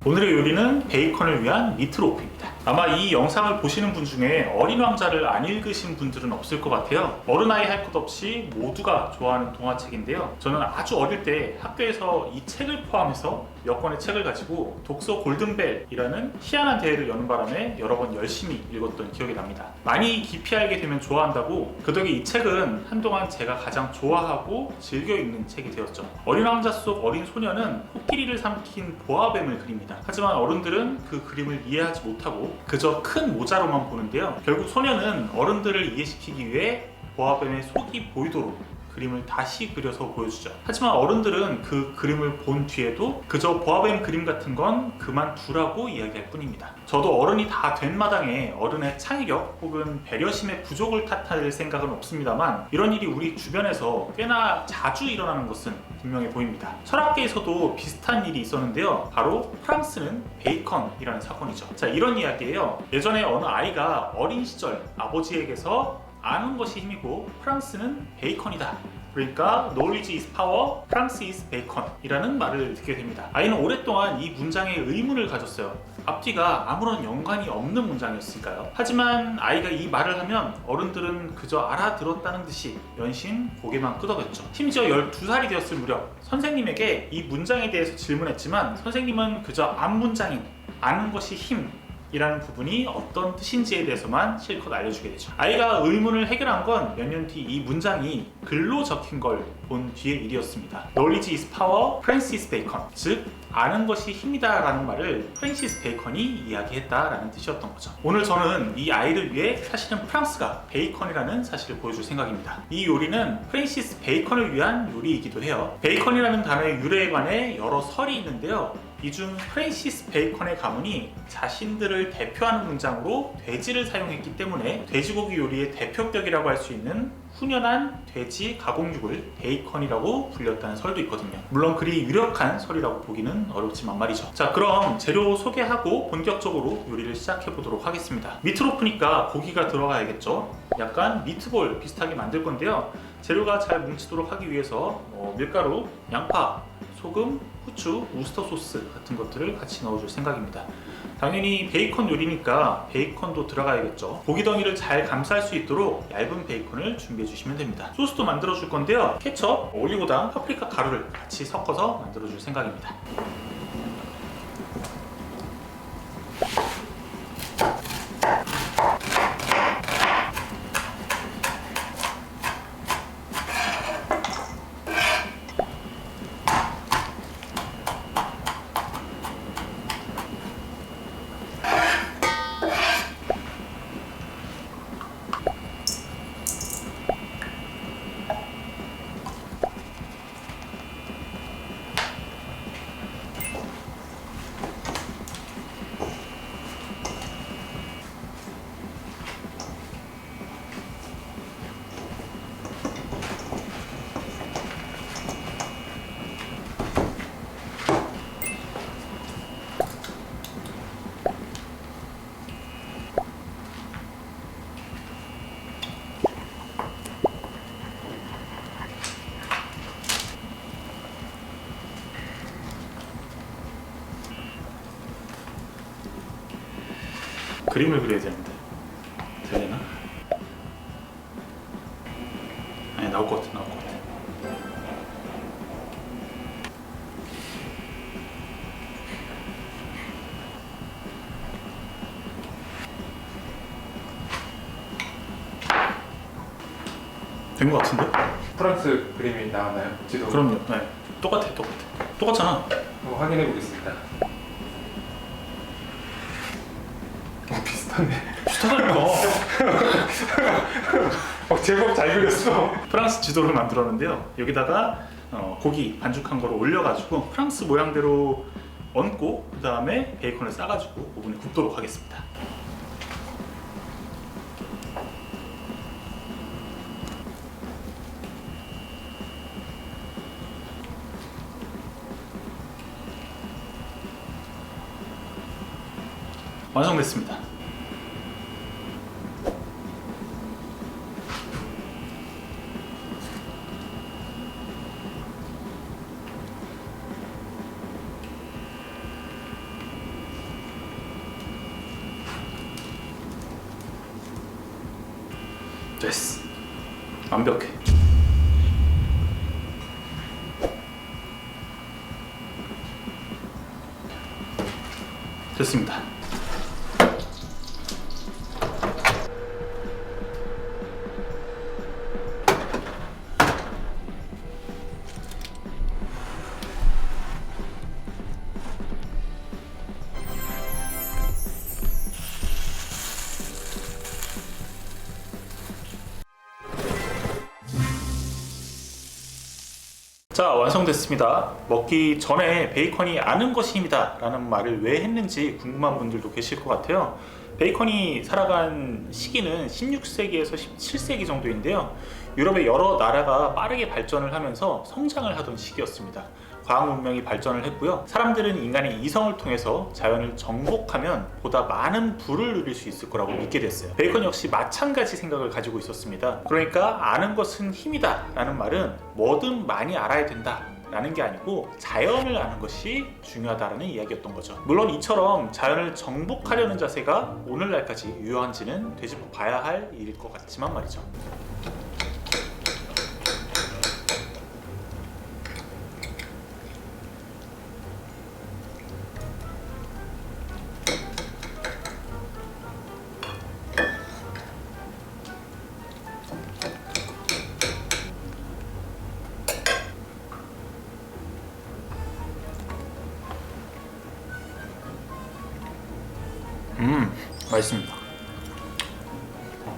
오늘의 요리는 베이컨을 위한 미트로프입니다. 아마 이 영상을 보시는 분 중에 어린 왕자를 안 읽으신 분들은 없을 것 같아요. 어른아이 할 것 없이 모두가 좋아하는 동화책인데요. 저는 아주 어릴 때 학교에서 이 책을 포함해서 몇 권의 책을 가지고 독서 골든벨이라는 희한한 대회를 여는 바람에 여러 번 열심히 읽었던 기억이 납니다. 많이 깊이 알게 되면 좋아한다고 그 덕에 이 책은 한동안 제가 가장 좋아하고 즐겨 읽는 책이 되었죠. 어린 왕자 속 어린 소녀는 코끼리를 삼킨 보아뱀을 그립니다. 하지만 어른들은 그 그림을 이해하지 못하고 그저 큰 모자로만 보는데요. 결국 소녀는 어른들을 이해시키기 위해 보아뱀의 속이 보이도록 그림을 다시 그려서 보여주죠. 하지만 어른들은 그 그림을 본 뒤에도 그저 보아뱀 그림 같은 건 그만두라고 이야기할 뿐입니다. 저도 어른이 다 된 마당에 어른의 창의력 혹은 배려심의 부족을 탓할 생각은 없습니다만 이런 일이 우리 주변에서 꽤나 자주 일어나는 것은 분명해 보입니다. 철학계에서도 비슷한 일이 있었는데요. 바로 프랑스는 베이컨이라는 사건이죠. 자, 이런 이야기예요. 예전에 어느 아이가 어린 시절 아버지에게서 아는 것이 힘이고 프랑스는 베이컨이다. 그러니까 knowledge is power, France is bacon 이라는 말을 듣게 됩니다. 아이는 오랫동안 이 문장에 의문을 가졌어요. 앞뒤가 아무런 연관이 없는 문장이었으니까요. 하지만 아이가 이 말을 하면 어른들은 그저 알아들었다는 듯이 연신 고개만 끄덕였죠. 심지어 12살이 되었을 무렵 선생님에게 이 문장에 대해서 질문했지만 선생님은 그저 앞문장인 아는 것이 힘 이라는 부분이 어떤 뜻인지에 대해서만 실컷 알려주게 되죠. 아이가 의문을 해결한 건 몇 년 뒤 이 문장이 글로 적힌 걸 본 뒤의 일이었습니다. Knowledge is power, 프랜시스 베이컨. 즉, 아는 것이 힘이다 라는 말을 프랜시스 베이컨이 이야기했다 라는 뜻이었던 거죠. 오늘 저는 이 아이를 위해 사실은 프랑스가 베이컨이라는 사실을 보여줄 생각입니다. 이 요리는 프랜시스 베이컨을 위한 요리이기도 해요. 베이컨이라는 단어의 유래에 관해 여러 설이 있는데요. 이 중 프랜시스 베이컨의 가문이 자신들을 대표하는 문장으로 돼지를 사용했기 때문에 돼지고기 요리의 대표격이라고 할 수 있는 훈연한 돼지 가공육을 베이컨이라고 불렸다는 설도 있거든요. 물론 그리 유력한 설이라고 보기는 어렵지만 말이죠. 자, 그럼 재료 소개하고 본격적으로 요리를 시작해 보도록 하겠습니다. 미트로프니까 고기가 들어가야겠죠. 약간 미트볼 비슷하게 만들 건데요. 재료가 잘 뭉치도록 하기 위해서 밀가루, 양파, 소금, 후추, 우스터 소스 같은 것들을 같이 넣어줄 생각입니다. 당연히 베이컨 요리니까 베이컨도 들어가야겠죠. 고기 덩이를 잘 감쌀 수 있도록 얇은 베이컨을 준비해 주시면 됩니다. 소스도 만들어 줄 건데요. 케첩, 올리고당, 파프리카 가루를 같이 섞어서 만들어 줄 생각입니다. 그림을 그려야 되는데 되려나? 아니, 나올 것 같아. 된 것 같은데? 프랑스 그림이 나왔나요? 지도? 그럼요. 네. 똑같잖아. 확인해 보겠습니다. 비슷하네. 비슷하다니까. 제법 잘 그렸어. 프랑스 지도를 만들었는데요. 여기다가 고기 반죽한 거를 올려가지고 프랑스 모양대로 얹고 그 다음에 베이컨을 싸가지고 오븐에 굽도록 하겠습니다. 완성됐습니다. 됐어. 완벽해. 됐습니다. 자, 완성됐습니다. 먹기 전에 베이컨이 아는 것입니다 라는 말을 왜 했는지 궁금한 분들도 계실 것 같아요. 베이컨이 살아간 시기는 16세기에서 17세기 정도인데요. 유럽의 여러 나라가 빠르게 발전을 하면서 성장을 하던 시기였습니다. 과학 문명이 발전을 했고요. 사람들은 인간의 이성을 통해서 자연을 정복하면 보다 많은 부를 누릴 수 있을 거라고 믿게 됐어요. 베이컨 역시 마찬가지 생각을 가지고 있었습니다. 그러니까 아는 것은 힘이다 라는 말은 뭐든 많이 알아야 된다 라는 게 아니고 자연을 아는 것이 중요하다라는 이야기였던 거죠. 물론 이처럼 자연을 정복하려는 자세가 오늘날까지 유효한지는 되짚어 봐야 할 일일 것 같지만 말이죠. 맛있습니다.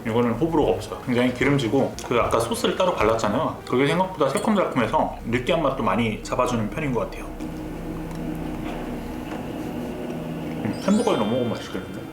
이거는 호불호가 없어요. 굉장히 기름지고 그 아까 소스를 따로 발랐잖아요. 그게 생각보다 새콤달콤해서 느끼한 맛도 많이 잡아주는 편인 것 같아요. 햄버거에 넣어 먹으면 맛있겠는데?